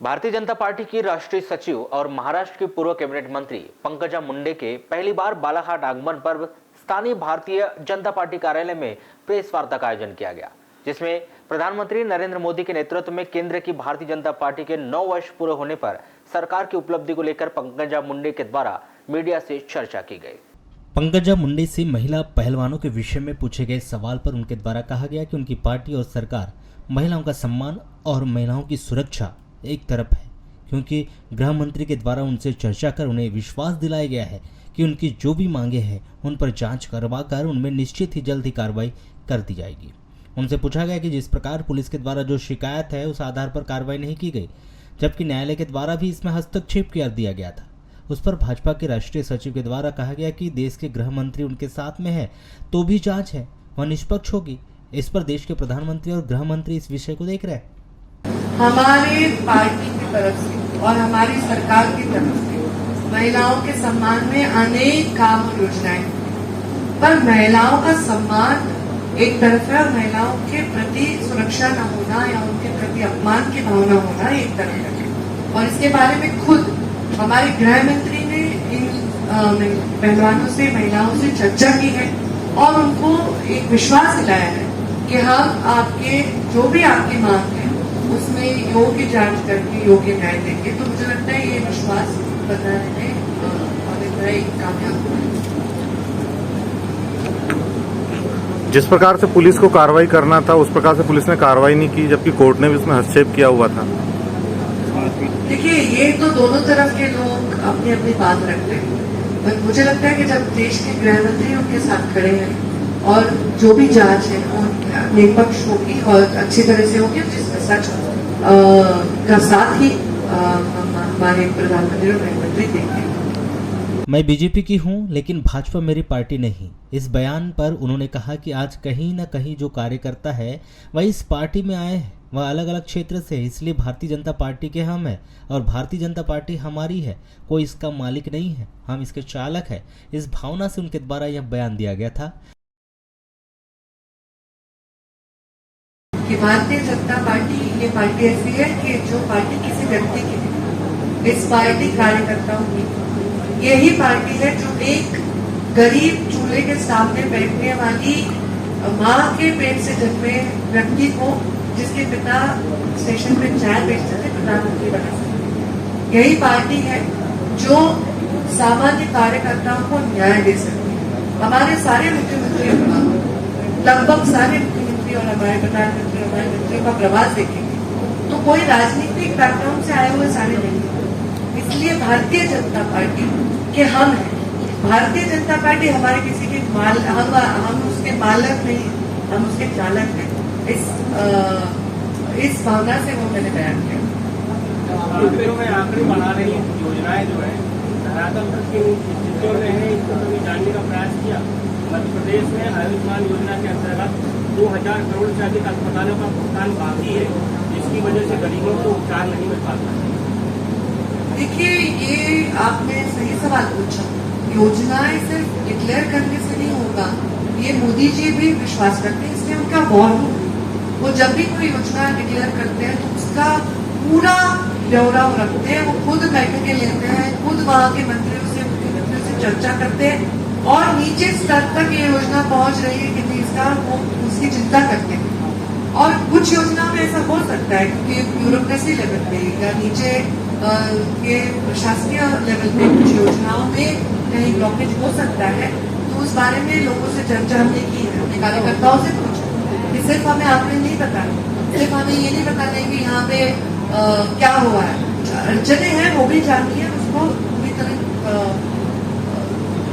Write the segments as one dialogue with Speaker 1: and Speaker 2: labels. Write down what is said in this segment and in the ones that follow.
Speaker 1: Bharatiya Janata party की राष्ट्रीय सचिव और महाराष्ट्र की पूर्व कैबिनेट मंत्री पंकजा मुंडे के पहली बार बालाघाट आगमन पर स्थानीय भारतीय जनता पार्टी कार्यालय में प्रेस वार्ता का आयोजन किया गया, जिसमें प्रधानमंत्री नरेंद्र मोदी के नेतृत्व में केंद्र की भारतीय जनता पार्टी के 9 वर्ष पूरे होने पर सरकार की उपलब्धि को लेकर पंकजा मुंडे के द्वारा मीडिया से चर्चा की गई।
Speaker 2: पंकजा मुंडे से महिला पहलवानों के विषय में पूछे गए सवाल पर उनके द्वारा कहा गया कि उनकी पार्टी और सरकार महिलाओं का सम्मान और महिलाओं की सुरक्षा एक तरफ है, क्योंकि गृह मंत्री के द्वारा उनसे चर्चा कर उन्हें विश्वास दिलाया गया है कि उनकी जो भी मांगे हैं उन पर जांच करवाकर उनमें निश्चित ही जल्द ही कार्रवाई कर दी जाएगी। उनसे पूछा गया कि जिस प्रकार पुलिस के द्वारा जो शिकायत है उस आधार पर कार्रवाई नहीं की गई, जबकि न्यायालय के द्वारा भी इसमें हस्तक्षेप कर दिया गया था। उस पर भाजपा के राष्ट्रीय सचिव के द्वारा कहा गया कि देश के गृह मंत्री उनके साथ में है तो भी जांच है वह निष्पक्ष होगी। इस पर देश के प्रधानमंत्री और गृह मंत्री इस विषय को देख रहे हैं।
Speaker 3: हमारे पार्टी की तरफ से और हमारी सरकार की तरफ से महिलाओं के सम्मान में अनेक काम और योजनाएं, पर महिलाओं का सम्मान एक तरफ है और महिलाओं के प्रति सुरक्षा न होना या उनके प्रति अपमान की भावना होना एक तरफ है। और इसके बारे में खुद हमारे गृह मंत्री ने इन पहलवानों से, महिलाओं से चर्चा की है और उनको एक विश्वास दिलाया है कि हम आपके जो भी आपकी मांग है उसमें योग्य जांच करके योग्य न्याय देंगे। तो मुझे लगता है ये विश्वास बनाने में कामयाब हुआ।
Speaker 4: जिस प्रकार से पुलिस को कार्रवाई करना था उस प्रकार से पुलिस ने कार्रवाई नहीं की, जबकि कोर्ट ने भी उसमें हस्तक्षेप किया हुआ था।
Speaker 3: देखिए, ये तो दोनों तरफ के लोग अपनी अपनी बात रखते हैं। मुझे लगता है कि जब देश के गृह मंत्री उनके साथ खड़े हैं और जो भी जांच है वो निष्पक्ष होगी और अच्छी तरह से होगी, जिसमें सच का साथ ही हमारे प्रधानमंत्री और गृह मंत्री देंगे।
Speaker 2: मैं बीजेपी की हूं लेकिन भाजपा मेरी पार्टी नहीं। इस बयान पर उन्होंने कहा कि आज कहीं न कहीं जो कार्यकर्ता है वह इस पार्टी में आए हैं, वह अलग अलग क्षेत्र से है, इसलिए भारतीय जनता पार्टी के हम हैं और भारतीय जनता पार्टी हमारी है, कोई इसका मालिक नहीं है, हम इसके चालक हैं। इस भावना से उनके द्वारा यह बयान दिया गया था
Speaker 3: कि भारतीय जनता पार्टी ये पार्टी ऐसी है कि जो पार्टी किसी व्यक्ति की नहीं, इस पार्टी कार्यकर्ताओं की, यही पार्टी है जो एक गरीब चूल्हे के सामने बैठने वाली माँ के पेट से जन्मे व्यक्ति को, जिसके पिता स्टेशन पे चाय बेचते थे, प्रधानमंत्री बना सकते। यही पार्टी है जो सामान्य कार्यकर्ताओं को न्याय दे सकती है। हमारे सारे मुख्यमंत्री, लगभग सारे मुख्यमंत्री और हमारे प्रधानमंत्री, हमारे मंत्रियों का प्रवास देखेंगे तो कोई राजनीतिक बैकग्राउंड से आए हुए सारे नहीं। इसलिए भारतीय जनता पार्टी के हम हैं। भारतीय जनता पार्टी हमारे किसी के हम उसके मालक नहीं, हम उसके चालक हैं। इस भावना से वो मैंने बयान किया।
Speaker 5: आंकड़े बढ़ा रही योजनाएं जो है धरातल तक की स्थितियों में है, इसको कभी जानने का प्रयास किया। मध्य प्रदेश में आयुष्मान योजना के अंतर्गत 2000 करोड़ से अधिक अस्पतालों का भुगतान बाकी है, जिसकी वजह से गरीबों को उपचार नहीं मिल पाता।
Speaker 3: देखिए, ये आपने सही सवाल पूछा। योजनाएं सिर्फ डिक्लेयर करने से नहीं होगा, ये मोदी जी भी विश्वास करते हैं, इसलिए उनका वॉर रूम, वो जब भी कोई योजना डिक्लेयर करते हैं तो उसका पूरा ब्यौरा रखते हैं। वो खुद बैठकें लेते हैं, खुद वहाँ के मंत्रियों से, मुख्यमंत्रियों से चर्चा करते हैं और नीचे स्तर तक ये योजना पहुंच रही है कि नहीं, इसका वो उसकी चिंता करते हैं। और कुछ योजना में ऐसा हो सकता है क्योंकि ब्यूरोक्रेसी लेवल पे या नीचे के प्रशासकीय लेवल पे कुछ योजनाओं में कहीं ब्लॉकेज हो सकता है, तो उस बारे में लोगों से चर्चा हमने की है, अपने कार्यकर्ताओं से पूछा कि सिर्फ हमें आपने नहीं बताना, सिर्फ हमें ये नहीं बताना है कि यहाँ पे क्या हुआ है। अड़चने हैं वो भी जाननी है, उसको पूरी तरह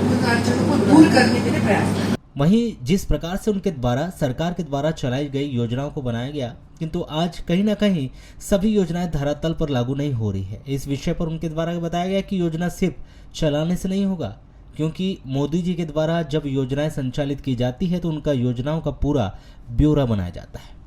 Speaker 3: उन अड़चनों को दूर करने के लिए प्रयास करें।
Speaker 2: वहीं जिस प्रकार से उनके द्वारा सरकार के द्वारा चलाई गई योजनाओं को बनाया गया, किंतु आज कहीं ना कहीं सभी योजनाएं धरातल पर लागू नहीं हो रही है। इस विषय पर उनके द्वारा बताया गया कि योजना सिर्फ चलाने से नहीं होगा, क्योंकि मोदी जी के द्वारा जब योजनाएं संचालित की जाती है तो उनका योजनाओं का पूरा ब्यौरा बनाया जाता है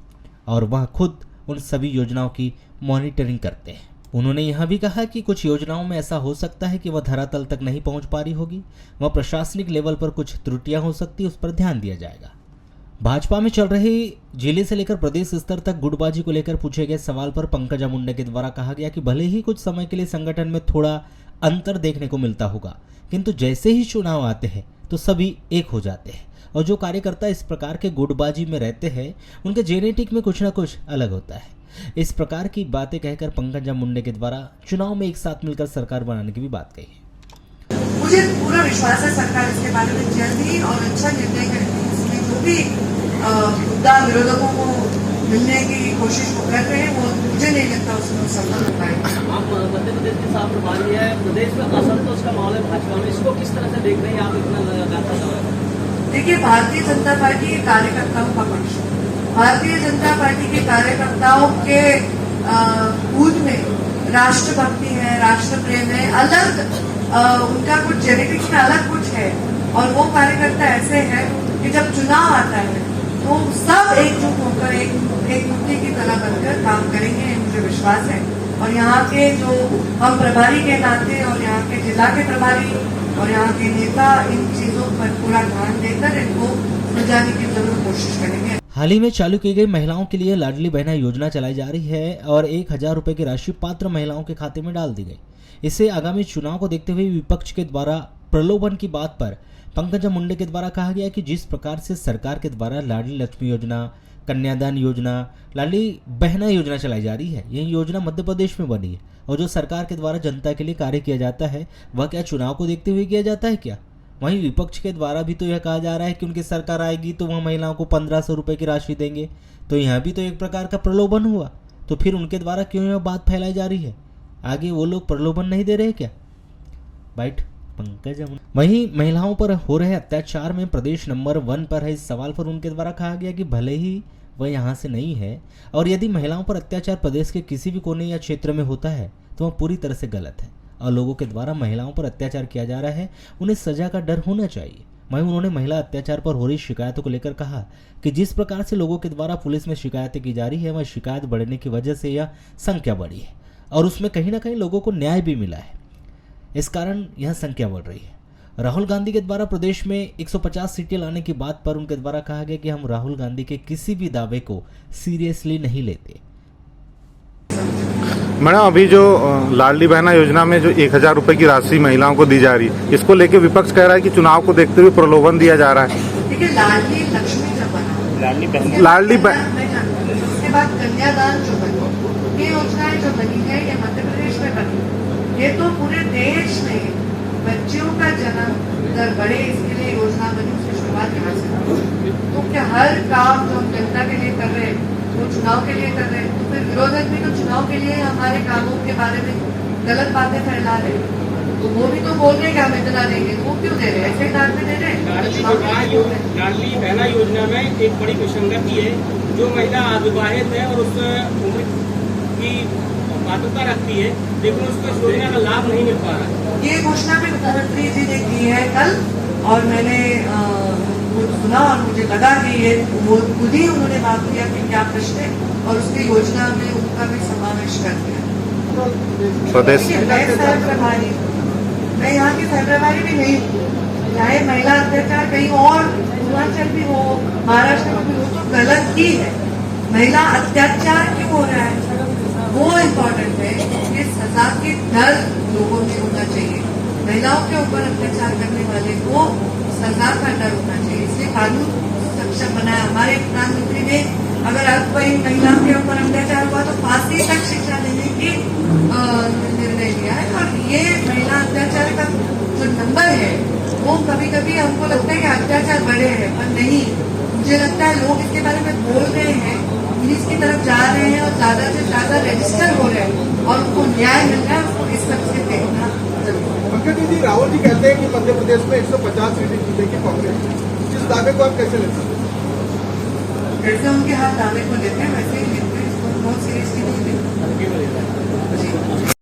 Speaker 2: और वह खुद उन सभी योजनाओं की मॉनिटरिंग करते हैं। उन्होंने यह भी कहा कि कुछ योजनाओं में ऐसा हो सकता है कि वह धरातल तक नहीं पहुंच पा रही होगी, वह प्रशासनिक लेवल पर कुछ त्रुटियां हो सकती है, उस पर ध्यान दिया जाएगा। भाजपा में चल रही जिले से लेकर प्रदेश स्तर तक गुटबाजी को लेकर पूछे गए सवाल पर पंकजा मुंडे के द्वारा कहा गया कि भले ही कुछ समय के लिए संगठन में थोड़ा अंतर देखने को मिलता होगा, किंतु जैसे ही चुनाव आते हैं तो सभी एक हो जाते हैं और जो कार्यकर्ता इस प्रकार के गुटबाजी में रहते हैं उनके जेनेटिक में कुछ ना कुछ अलग होता है। इस प्रकार की बातें कहकर पंकजा मुंडे के द्वारा चुनाव में एक साथ मिलकर सरकार बनाने की भी बात कही है।
Speaker 3: मुझे पूरा विश्वास है सरकार इसके बारे में जल्द ही और अच्छा निर्णय करेगी। इसमें जो भी मुद्दा विरोधकों को मिलने की कोशिश वो कर रहे हैं, वो मुझे नहीं लगता उसमें सफल हो पाएगा।
Speaker 5: आप मध्य प्रदेश के साथ प्रभारी है, प्रदेश में असंतोष का माहौल है भाजपा में, इसको किस तरह से देख रहे हैं आप? इतना लगातार
Speaker 3: देखिए, भारतीय जनता पार्टी के कार्यकर्ताओं का पक्ष, भारतीय जनता पार्टी के कार्यकर्ताओं के कूद में राष्ट्रभक्ति है, राष्ट्र प्रेम है, अलग उनका कुछ जेनेटिक्स में अलग कुछ है। और वो कार्यकर्ता ऐसे हैं कि जब चुनाव आता है तो सब एकजुट होकर एक मुट्ठी की तरह बनकर काम करेंगे, मुझे विश्वास है। और यहाँ के जो हम प्रभारी के नाते और यहाँ के जिला के प्रभारी और यहाँ के नेता इन चीजों पर पूरा ध्यान देकर इनको सुलझाने की जरूर कोशिश करेंगे।
Speaker 2: हाल ही में चालू की गई महिलाओं के लिए लाडली बहना योजना चलाई जा रही है और 1000 रुपए की राशि पात्र महिलाओं के खाते में डाल दी गई। इसे आगामी चुनाव को देखते हुए विपक्ष के द्वारा प्रलोभन की बात पर पंकजा मुंडे के द्वारा कहा गया कि जिस प्रकार से सरकार के द्वारा लाडली लक्ष्मी योजना, कन्यादान योजना, लाडली बहना योजना चलाई जा रही है, यह योजना मध्य प्रदेश में बनी है और जो सरकार के द्वारा जनता के लिए कार्य किया जाता है वह क्या चुनाव को देखते हुए किया जाता है क्या? वहीं विपक्ष के द्वारा भी तो यह कहा जा रहा है कि उनकी सरकार आएगी तो वह महिलाओं को 1500 रुपए की राशि देंगे, तो यहाँ भी तो एक प्रकार का प्रलोभन हुआ। तो फिर उनके द्वारा क्यों यह बात फैलाई जा रही है? आगे वो लोग प्रलोभन नहीं दे रहे क्या? बाइट पंकजा मुंडे। वहीं महिलाओं पर हो रहे अत्याचार में प्रदेश नंबर 1 पर है। इस सवाल पर उनके द्वारा कहा गया कि भले ही वह यहाँ से नहीं है और यदि महिलाओं पर अत्याचार प्रदेश के किसी भी कोने या क्षेत्र में होता है तो वह पूरी तरह से गलत है और लोगों के द्वारा महिलाओं पर अत्याचार किया जा रहा है, उन्हें सजा का डर होना चाहिए। वहीं उन्होंने महिला अत्याचार पर हो रही शिकायतों को लेकर कहा कि जिस प्रकार से लोगों के द्वारा पुलिस में शिकायतें की जा रही है वह शिकायत बढ़ने की वजह से यह संख्या बढ़ी है और उसमें कहीं ना कहीं लोगों को न्याय भी मिला है, इस कारण यह संख्या बढ़ रही है। राहुल गांधी के द्वारा प्रदेश में 150 सीटें लाने की बात पर उनके द्वारा कहा गया कि हम राहुल गांधी के किसी भी दावे को सीरियसली नहीं लेते।
Speaker 4: मैडम, अभी जो लाडली बहना योजना में जो 1000 रुपए की राशि महिलाओं को दी जा रही है, इसको लेकर विपक्ष कह रहा है कि चुनाव को देखते हुए प्रलोभन दिया जा रहा है।
Speaker 3: देखिए, लाडली लक्ष्मी जब बना,
Speaker 4: लाडली
Speaker 3: उसके बाद कन्यादान जो बनी, ये योजनाएं जो बनी है ये मध्य प्रदेश में बनी, ये तो पूरे देश में बच्चियों का जन्म दर बढ़े इसके लिए योजना बनी, उसकी शुरुआत यहाँ से। तो क्या हर काम जो हम जनता के लिए कर रहे हैं वो चुनाव के लिए कर रहे हैं, तो फिर विरोधक भी तो चुनाव के लिए हमारे कामों के बारे में गलत बातें फैला रहे हैं, तो वो भी तो बोल रहे हैं कि हम इतना देंगे, तो वो क्यों दे रहे हैं? ऐसे दाम में दे रहे हैं।
Speaker 5: लाडली बहना योजना में एक बड़ी विसंगति है, जो महिला अविवाहित है और उस उम्र की पात्रता रखती है लेकिन उसको इस योजना का लाभ नहीं मिल पा रहा।
Speaker 3: ये घोषणा भी मुख्यमंत्री जी ने की है कल और मैंने सुना और मुझे लगा कि ये खुद ही उन्होंने बात किया कि क्या प्रश्न है और उसकी योजना में उनका भी समावेश कर दिया।
Speaker 4: प्रदेश
Speaker 3: मैं यहाँ की सहप्रभारी भी नहीं हूँ, चाहे महिला अत्याचार कहीं और हिमाचल भी हो, महाराष्ट्र में भी हो, तो गलत ही है। महिला अत्याचार क्यों हो रहा है वो इम्पोर्टेंट है कि सजा के डर लोगों में होना चाहिए। महिलाओं के ऊपर अत्याचार करने वाले को सजा का डर होना चाहिए, इसलिए कानून सक्षम बनाया। हमारे प्रधानमंत्री ने अगर अल्पवयीन महिलाओं के ऊपर अत्याचार हुआ तो फांसी तक शिक्षा देने की निर्णय लिया है। और ये महिला अत्याचार का जो नंबर है वो कभी कभी हमको लगता है कि अत्याचार बढ़े हैं, पर नहीं, मुझे लगता है लोग इसके बारे में बोल रहे हैं, पुलिस की तरफ जा रहे हैं और ज्यादा से ज्यादा रजिस्टर हो रहे हैं और उनको न्याय मिल रहा है, उसको इस तरह से देखना जरूरी।
Speaker 6: पंकज जी, राहुल जी कहते हैं कि मध्य प्रदेश में 150 सीटें जीतेगी कांग्रेस, इस दावे को आप कैसे लेते हैं?
Speaker 3: जैसे उनके हाथ दावे को लेते हैं वैसे ही लेते हैं, इसको बहुत सीरियसली नहीं लेते।